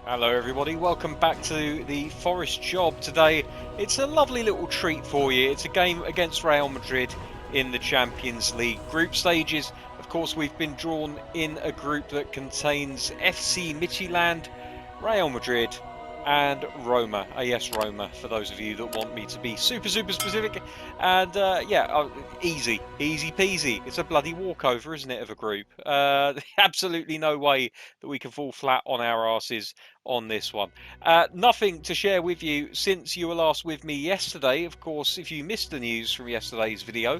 Hello everybody, welcome back to the Forest Job. Today it's a lovely little treat for you. It's a game against Real Madrid in the Champions League group stages. Of course, we've been drawn in a group that contains FC Midtjylland, Real Madrid and Roma, AS Roma, for those of you that want me to be super specific. And easy peasy. It's a bloody walkover, isn't it, of a group? Absolutely no way that we can fall flat on our asses on this one. Nothing to share with you since you were last with me yesterday. Of course, if you missed the news from yesterday's video,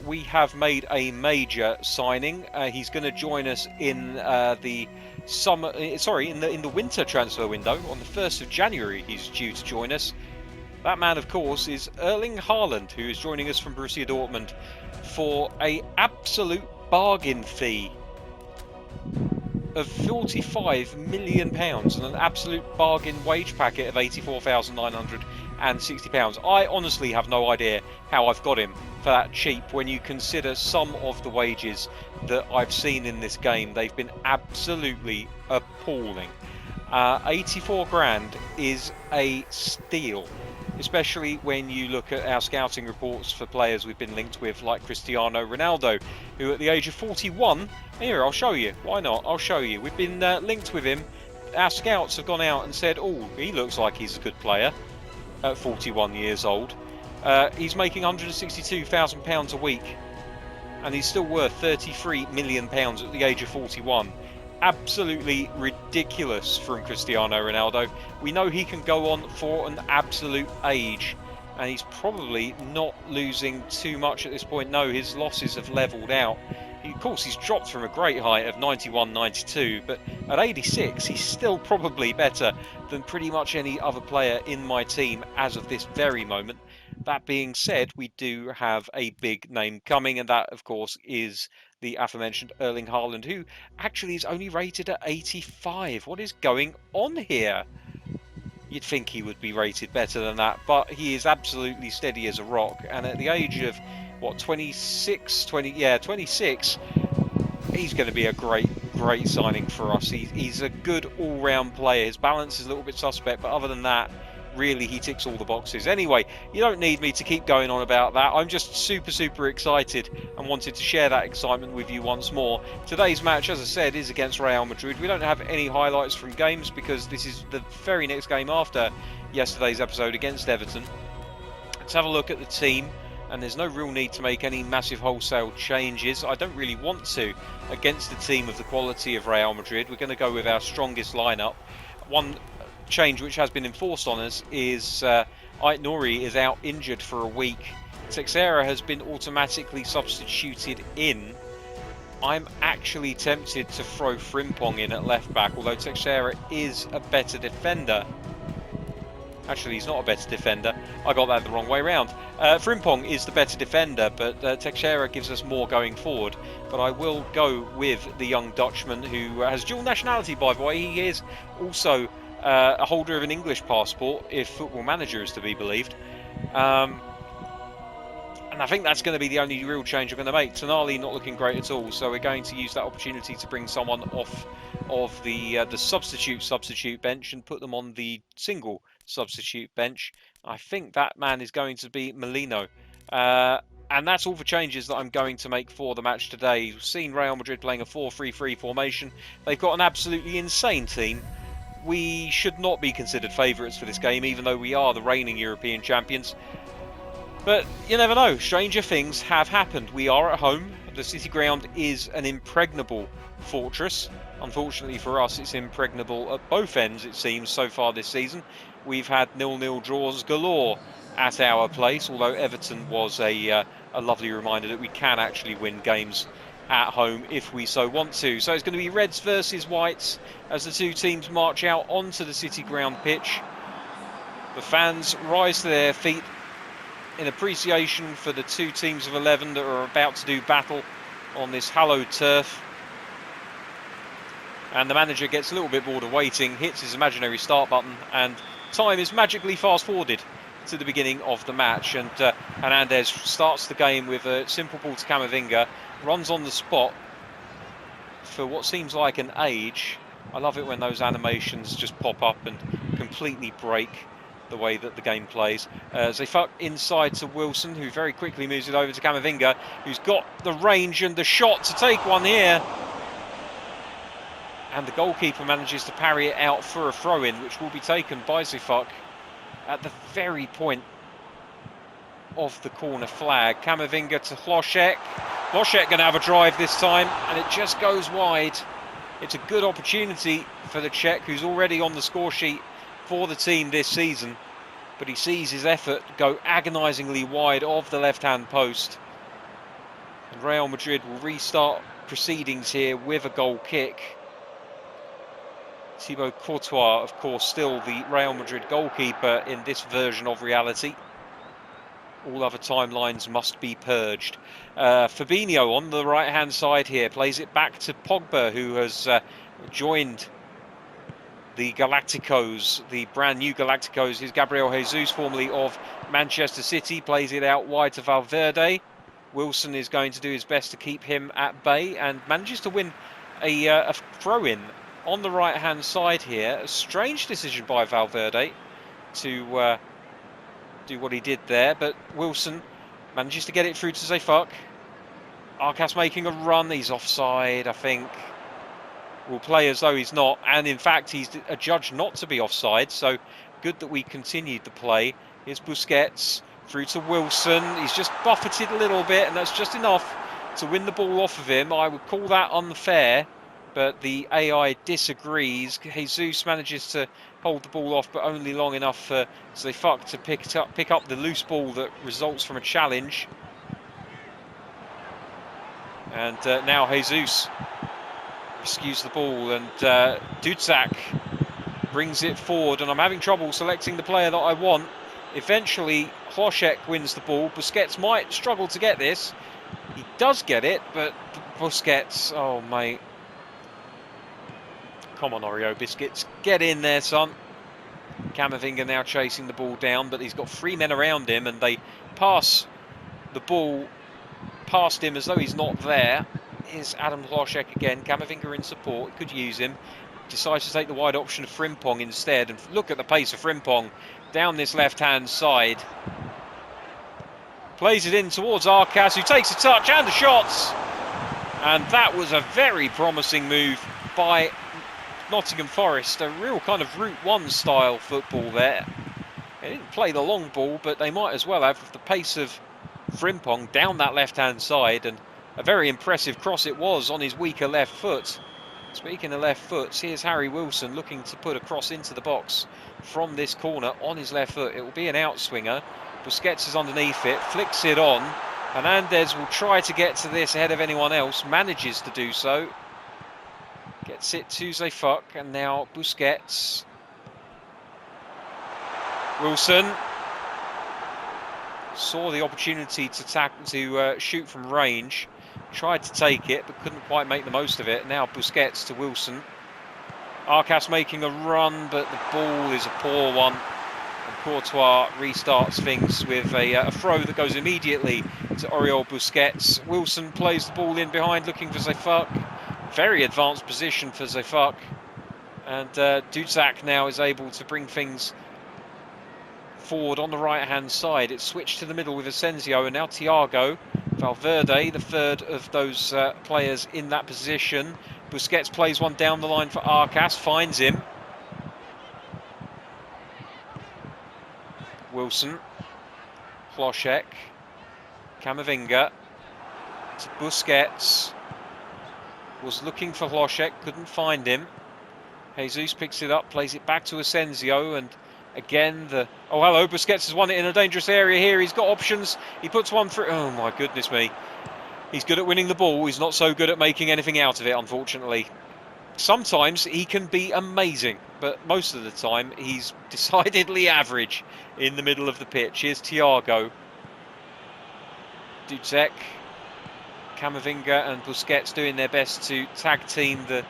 we have made a major signing. He's going to join us in the winter transfer window on the 1st of January. He's due to join us. That man, of course, is Erling Haaland, who is joining us from Borussia Dortmund for an absolute bargain fee of £45 million and an absolute bargain wage packet of £84,960. I honestly have no idea how I've got him for that cheap when you consider some of the wages that I've seen in this game. They've been absolutely appalling. 84 grand is a steal, especially when you look at our scouting reports for players we've been linked with, like Cristiano Ronaldo, who at the age of 41, here, I'll show you, why not, I'll show you, we've been linked with him. Our scouts have gone out and said, oh, he looks like he's a good player at 41 years old. He's making £162,000 a week, and he's still worth £33 million at the age of 41. Absolutely ridiculous from Cristiano Ronaldo. We know he can go on for an absolute age, and he's probably not losing too much at this point. No, his losses have levelled out. Of course, he's dropped from a great height of 91, 92, but at 86, he's still probably better than pretty much any other player in my team as of this very moment. That being said, we do have a big name coming, and that, of course, is the aforementioned Erling Haaland, who actually is only rated at 85. What is going on here? You'd think he would be rated better than that, but he is absolutely steady as a rock, and at the age of, what, 26, he's going to be a great signing for us. He's a good all-round player. His balance is a little bit suspect, but other than that, really, he ticks all the boxes. Anyway, you don't need me to keep going on about that. I'm just super excited and wanted to share that excitement with you once more. Today's match, as I said, is against Real Madrid. We don't have any highlights from games because this is the very next game after yesterday's episode against Everton. Let's have a look at the team, and there's no real need to make any massive wholesale changes. I don't really want to against a team of the quality of Real Madrid. We're going to go with our strongest lineup. One change which has been enforced on us is Ait Nouri is out injured for a week. Teixeira has been automatically substituted in. I'm actually tempted to throw Frimpong in at left back, although Teixeira is a better defender. Actually, he's not a better defender. I got that the wrong way round. Frimpong is the better defender, but Teixeira gives us more going forward. But I will go with the young Dutchman, who has dual nationality, by the way. He is also a holder of an English passport, if Football Manager is to be believed. And I think that's going to be the only real change we're going to make. Tonali not looking great at all, so we're going to use that opportunity to bring someone off of the substitute bench and put them on the single substitute bench. I think that man is going to be Molino. And that's all the changes that I'm going to make for the match today. You've seen Real Madrid playing a 4-3-3 formation. They've got an absolutely insane team. We should not be considered favourites for this game, even though we are the reigning European champions. But you never know, stranger things have happened. We are at home. The City Ground is an impregnable fortress. Unfortunately for us, it's impregnable at both ends, it seems, so far this season. We've had 0-0 draws galore at our place, although Everton was a lovely reminder that we can actually win games at home if we so want to. So it's going to be Reds versus Whites as the two teams march out onto the City Ground pitch. The fans rise to their feet in appreciation for the two teams of 11 that are about to do battle on this hallowed turf. And the manager gets a little bit bored of waiting, hits his imaginary start button, and time is magically fast forwarded to the beginning of the match. And Hernandez starts the game with a simple ball to Camavinga, runs on the spot for what seems like an age, I love it when those animations just pop up and completely break the way that the game plays. Zefuk inside to Wilson, who very quickly moves it over to Camavinga, who's got the range and the shot to take one here. And the goalkeeper manages to parry it out for a throw-in, which will be taken by Zefuk at the very point of the corner flag. Camavinga to Hlošek. Hlošek going to have a drive this time, and it just goes wide. It's a good opportunity for the Czech, who's already on the score sheet for the team this season, but he sees his effort go agonisingly wide of the left-hand post. And Real Madrid will restart proceedings here with a goal kick. Thibaut Courtois, of course, still the Real Madrid goalkeeper in this version of reality. All other timelines must be purged. Fabinho on the right-hand side here plays it back to Pogba, who has joined the Galacticos, the brand new Galacticos. Here's Gabriel Jesus, formerly of Manchester City, plays it out wide to Valverde. Wilson is going to do his best to keep him at bay and manages to win a throw-in on the right-hand side here. A strange decision by Valverde to do what he did there, but Wilson manages to get it through to Zefuk. Arcas making a run. He's offside, I think. Will play as though he's not, and in fact he's adjudged not to be offside, so good that we continued the play. Here's Busquets through to Wilson. He's just buffeted a little bit, and that's just enough to win the ball off of him. I would call that unfair, but the AI disagrees. Jesus manages to hold the ball off, but only long enough for Zefuk to pick up the loose ball that results from a challenge. And now Jesus rescues the ball, and Dudzak brings it forward, and I'm having trouble selecting the player that I want. Eventually Hlošek wins the ball. Busquets might struggle to get this. He does get it, but Busquets, oh mate. Come on, Oreo Biscuits, get in there, son. Camavinga now chasing the ball down, but he's got three men around him, and they pass the ball past him as though he's not there. Here's Adam Hlošek again. Camavinga in support, could use him. Decides to take the wide option of Frimpong instead, and look at the pace of Frimpong down this left-hand side. Plays it in towards Arcas, who takes a touch and a shot. And that was a very promising move by Nottingham Forest. A real kind of Route 1 style football there. They didn't play the long ball, but they might as well have, with the pace of Frimpong down that left-hand side, and a very impressive cross it was on his weaker left foot. Speaking of left foot, here's Harry Wilson looking to put a cross into the box from this corner on his left foot. It will be an outswinger. Busquets is underneath it, flicks it on. Hernandez will try to get to this ahead of anyone else, manages to do so. Gets it to Zefuk, and now Busquets. Wilson saw the opportunity to shoot from range. Tried to take it, but couldn't quite make the most of it. Now Busquets to Wilson. Arcas making a run, but the ball is a poor one. And Courtois restarts things with a throw that goes immediately to Oriol Busquets. Wilson plays the ball in behind, looking for Zefuk. Very advanced position for Zefuk. And Dudzak now is able to bring things forward on the right-hand side. It's switched to the middle with Asensio, and now Thiago. Valverde, the third of those players in that position. Busquets plays one down the line for Arcas, finds him. Wilson, Hlošek, Camavinga to Busquets. Was looking for Hlošek, couldn't find him. Jesus picks it up, plays it back to Asensio, and again, oh hello, Busquets has won it in a dangerous area here. He's got options. He puts one through. Oh my goodness me. He's good at winning the ball. He's not so good at making anything out of it, unfortunately. Sometimes he can be amazing, but most of the time he's decidedly average in the middle of the pitch. Here's Thiago. Dudzek, Camavinga and Busquets doing their best to tag team the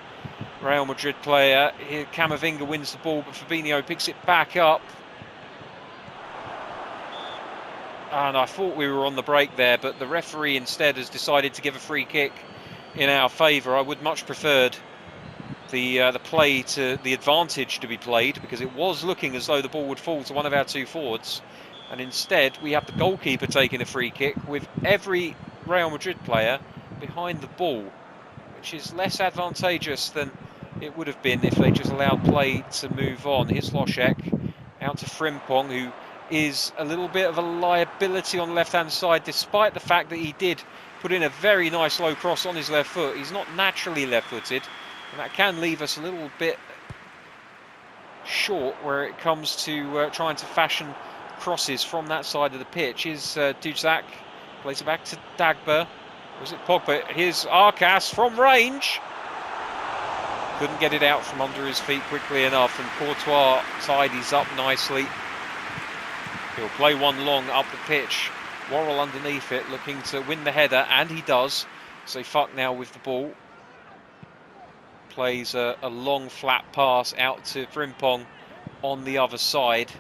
Real Madrid player. Here Camavinga wins the ball, but Fabinho picks it back up. And I thought we were on the break there, but the referee instead has decided to give a free kick in our favour. I would much preferred the play to the advantage to be played, because it was looking as though the ball would fall to one of our two forwards, and instead we have the goalkeeper taking a free kick with every Real Madrid player behind the ball, which is less advantageous than it would have been if they just allowed play to move on. Here's Hlošek out to Frimpong, who is a little bit of a liability on the left-hand side, despite the fact that he did put in a very nice low cross on his left foot. He's not naturally left-footed, and that can leave us a little bit short where it comes to trying to fashion crosses from that side of the pitch. Here's Duszak, plays it back to Dagba. Was it Pogba? Here's Arcas from range. Couldn't get it out from under his feet quickly enough, and Courtois tidies up nicely. He'll play one long up the pitch. Worrell underneath it, looking to win the header, and he does. So fuck now with the ball. Plays a long flat pass out to Frimpong on the other side.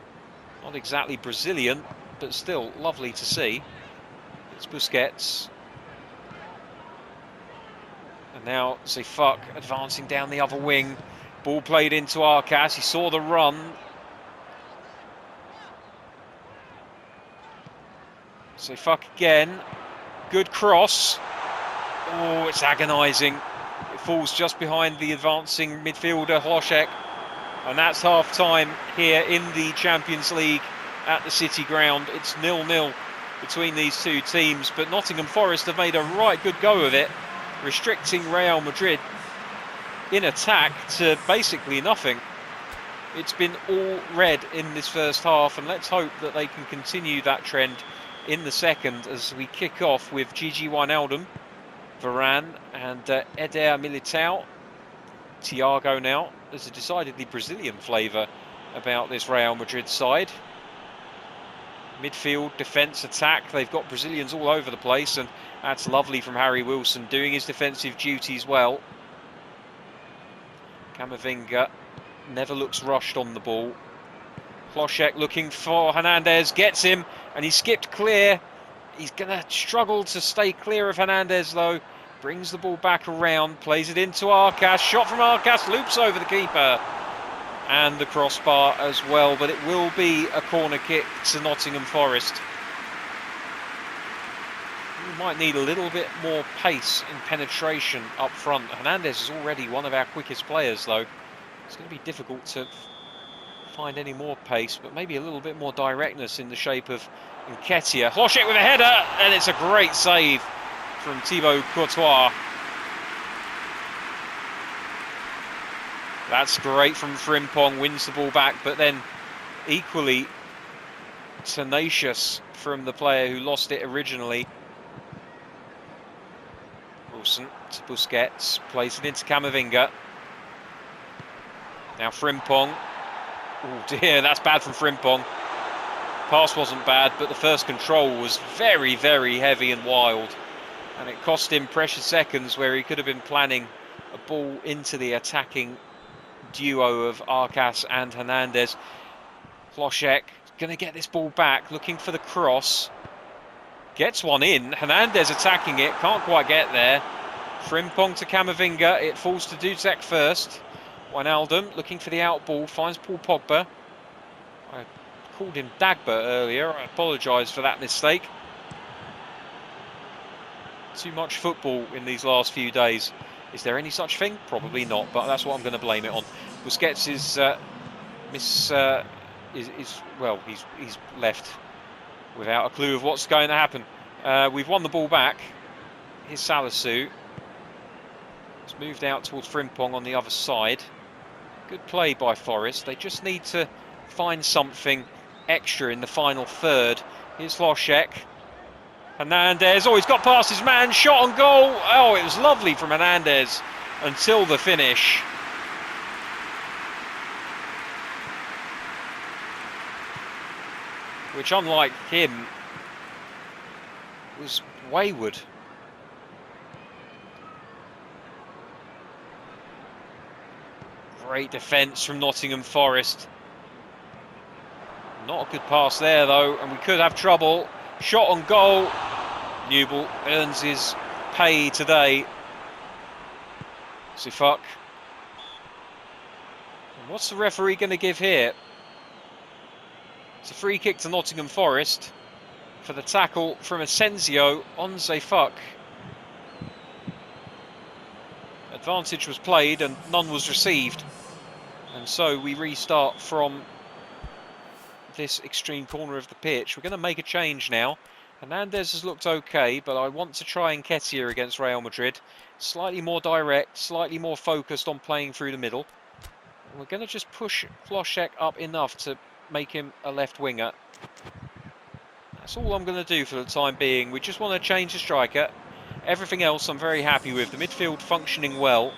Not exactly Brazilian, but still lovely to see. It's Busquets. And now Zefuk advancing down the other wing. Ball played into Arcas. He saw the run. Zefuk again. Good cross. Oh, it's agonising. It falls just behind the advancing midfielder Hlošek. And that's half time here in the Champions League at the City Ground. It's 0-0 between these two teams, but Nottingham Forest have made a right good go of it, restricting Real Madrid in attack to basically nothing. It's been all red in this first half, and let's hope that they can continue that trend in the second as we kick off with Gigi Wijnaldum, Varane and Eder Militao. Thiago now. There's a decidedly Brazilian flavour about this Real Madrid side. Midfield, defence, attack. They've got Brazilians all over the place, and that's lovely from Harry Wilson, doing his defensive duties well. Camavinga never looks rushed on the ball. Hlošek looking for Hernandez, gets him, and he skipped clear. He's going to struggle to stay clear of Hernandez though. Brings the ball back around, plays it into Arcas. Shot from Arcas, loops over the keeper. And the crossbar as well, but it will be a corner kick to Nottingham Forest. We might need a little bit more pace in penetration up front. Hernandez is already one of our quickest players though. It's going to be difficult to find any more pace, but maybe a little bit more directness in the shape of Nketiah. Hlošek with a header, and it's a great save from Thibaut Courtois. That's great from Frimpong, wins the ball back, but then equally tenacious from the player who lost it originally. Wilson to Busquets, plays it into Camavinga. Now Frimpong. Oh dear, that's bad from Frimpong. Pass wasn't bad, but the first control was very, very heavy and wild. And it cost him precious seconds where he could have been planning a ball into the attacking duo of Arcas and Hernandez. Hlošek going to get this ball back, looking for the cross. Gets one in. Hernandez attacking it, can't quite get there. Frimpong to Camavinga, it falls to Duszak first. Wijnaldum looking for the out ball, finds Paul Pogba. I called him Dagba earlier, I apologise for that mistake. Too much football in these last few days. Is there any such thing? Probably not, but that's what I'm going to blame it on. Busquets is he's left without a clue of what's going to happen. We've won the ball back. Here's Salisu. It's moved out towards Frimpong on the other side. Good play by Forest. They just need to find something extra in the final third. Here's Hlošek. Hernandez, oh, he's got past his man, shot on goal. Oh, it was lovely from Hernandez until the finish. Which, unlike him, was wayward. Great defence from Nottingham Forest. Not a good pass there, though, and we could have trouble. Shot on goal. Newell earns his pay today. Zefuk What's the referee going to give here? It's a free kick to Nottingham Forest for the tackle from Asensio on Zefuk. Advantage was played and none was received. And so we restart from this extreme corner of the pitch. We're going to make a change now. Hernandez has looked okay, but I want to try Nketiah against Real Madrid. Slightly more direct, slightly more focused on playing through the middle. We're going to just push Hlošek up enough to make him a left winger. That's all I'm going to do for the time being. We just want to change the striker. Everything else I'm very happy with. The midfield functioning well.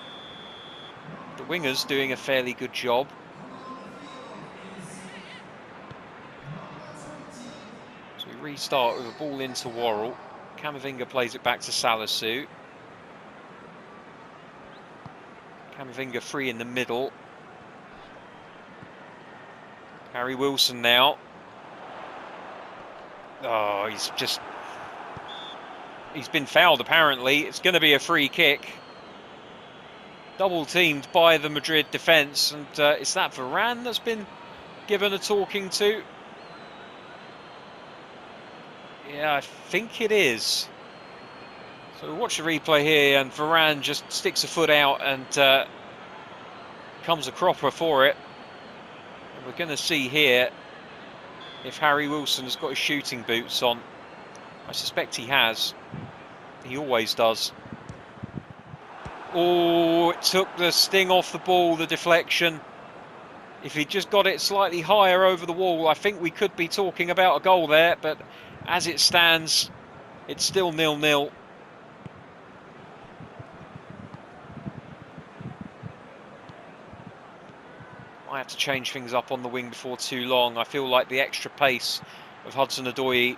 The wingers doing a fairly good job. So we restart with a ball into Worrell. Camavinga plays it back to Salisu. Camavinga free in the middle. Harry Wilson now. Oh, he's been fouled apparently. It's going to be a free kick. Double teamed by the Madrid defence, and it's that Varane that's been given a talking to. Yeah, I think it is. So we'll watch the replay here, and Varane just sticks a foot out and comes a cropper for it. And we're going to see here if Harry Wilson has got his shooting boots on. I suspect he has. He always does. Oh, it took the sting off the ball, the deflection. If he'd just got it slightly higher over the wall, I think we could be talking about a goal there. But as it stands, it's still 0-0. I have to change things up on the wing before too long. I feel like the extra pace of Hudson-Odoi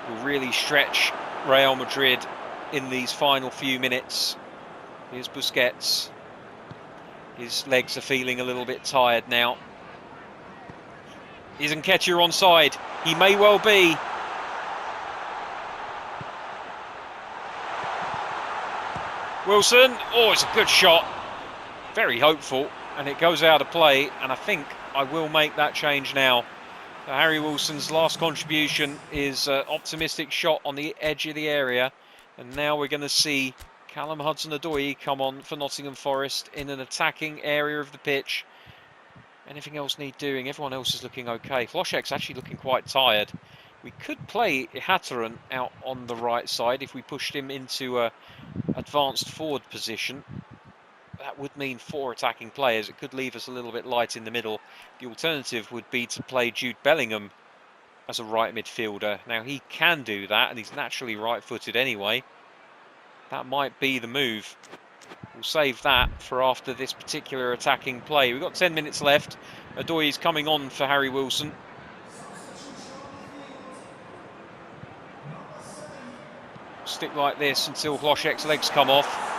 will really stretch Real Madrid in these final few minutes. Here's Busquets. His legs are feeling a little bit tired now. Is Nketiah onside? He may well be. Wilson. Oh, it's a good shot. Very hopeful. And it goes out of play. And I think I will make that change now. Harry Wilson's last contribution is an optimistic shot on the edge of the area. And now we're going to see Callum Hudson-Odoi come on for Nottingham Forest in an attacking area of the pitch. Anything else need doing? Everyone else is looking okay. Hlošek's actually looking quite tired. We could play Ihataren out on the right side if we pushed him into a advanced forward position. That would mean 4 attacking players. It could leave us a little bit light in the middle. The alternative would be to play Jude Bellingham as a right midfielder. Now he can do that, and he's naturally right-footed anyway. That might be the move. We'll save that for after this particular attacking play. We've got 10 minutes left. Odoi is coming on for Harry Wilson. Stick like this until Hlošek's legs come off.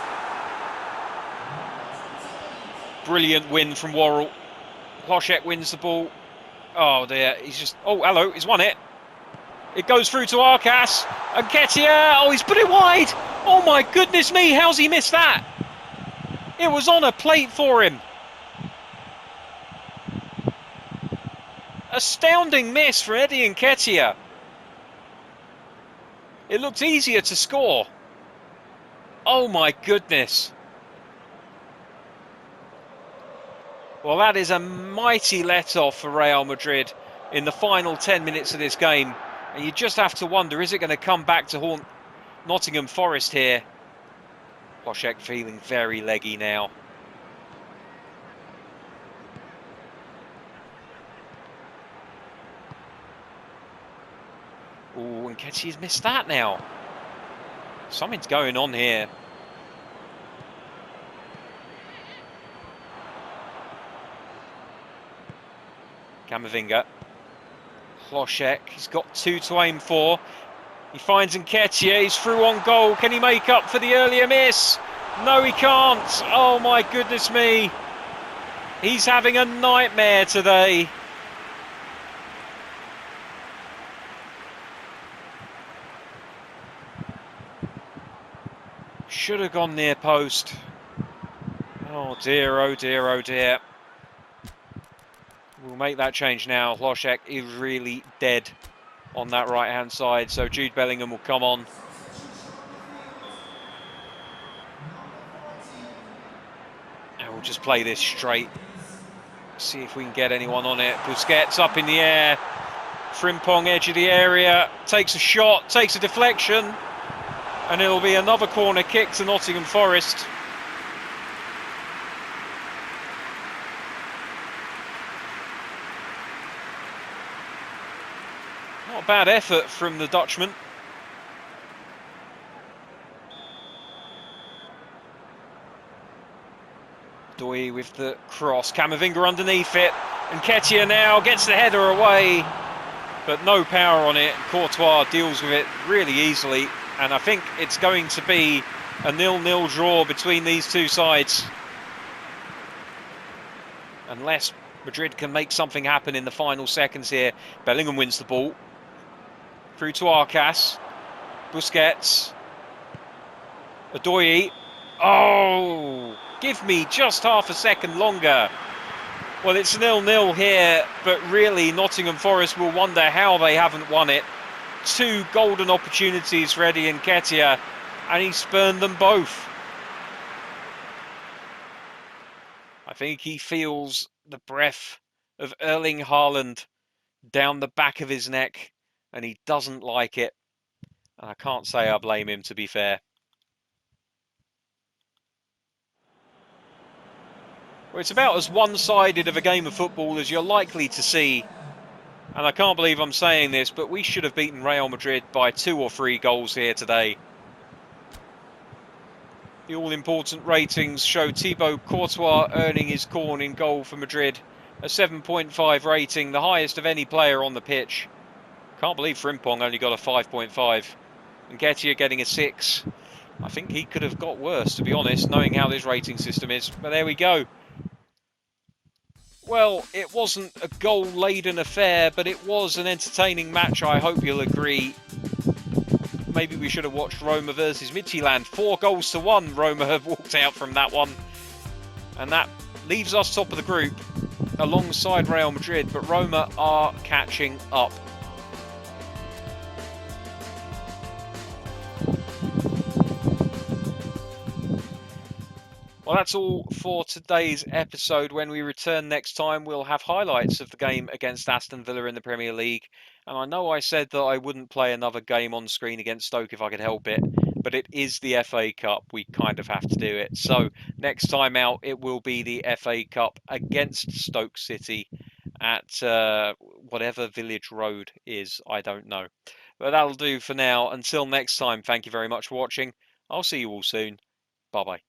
Brilliant win from Worrell. Hlošek wins the ball. Oh dear, he's just... Oh, hello, he's won it. It goes through to Arcas. And Nketiah, oh, he's put it wide. Oh my goodness me, how's he missed that? It was on a plate for him. Astounding miss for Eddie Nketiah. It looked easier to score. Oh my goodness. Well, that is a mighty let-off for Real Madrid in the final 10 minutes of this game. And you just have to wonder, is it going to come back to haunt Nottingham Forest here? Hlošek feeling very leggy now. Oh, and Nketiah's missed that now. Something's going on here. Camavinga. Hlošek, he's got 2 to aim for. He finds Nketiah, he's through on goal. Can he make up for the earlier miss? No, he can't. Oh my goodness me. He's having a nightmare today. Should have gone near post. Oh dear, oh dear, oh dear. We'll make that change now. Hlošek is really dead on that right-hand side, so Jude Bellingham will come on. And we'll just play this straight. See if we can get anyone on it. Busquets up in the air. Frimpong edge of the area. Takes a shot, takes a deflection. And it'll be another corner kick to Nottingham Forest. Not a bad effort from the Dutchman. Doi with the cross. Camavinga underneath it. And Nketiah now gets the header away. But no power on it. Courtois deals with it really easily. And I think it's going to be a 0-0 draw between these two sides. Unless Madrid can make something happen in the final seconds here. Bellingham wins the ball. Through to Arcas. Busquets. Adoyi. Oh! Give me just half a second longer. Well, it's 0-0 here, but really Nottingham Forest will wonder how they haven't won it. Two golden opportunities for Eddie Nketiah, and he spurned them both. I think he feels the breath of Erling Haaland down the back of his neck, and he doesn't like it. And I can't say I blame him, to be fair. Well, it's about as one-sided of a game of football as you're likely to see. And I can't believe I'm saying this, but we should have beaten Real Madrid by 2 or 3 goals here today. The all-important ratings show Thibaut Courtois earning his corn in goal for Madrid. A 7.5 rating, the highest of any player on the pitch. Can't believe Frimpong only got a 5.5. And Nketiah getting a 6. I think he could have got worse, to be honest, knowing how this rating system is. But there we go. Well, it wasn't a goal-laden affair, but it was an entertaining match, I hope you'll agree. Maybe we should have watched Roma versus Midtjylland. 4-1. Roma have walked out from that one. And that leaves us top of the group alongside Real Madrid, but Roma are catching up. Well, that's all for today's episode. When we return next time, we'll have highlights of the game against Aston Villa in the Premier League. And I know I said that I wouldn't play another game on screen against Stoke if I could help it, but it is the FA Cup. We kind of have to do it. So next time out, it will be the FA Cup against Stoke City at whatever Village Road is. I don't know. But that'll do for now. Until next time, thank you very much for watching. I'll see you all soon. Bye-bye.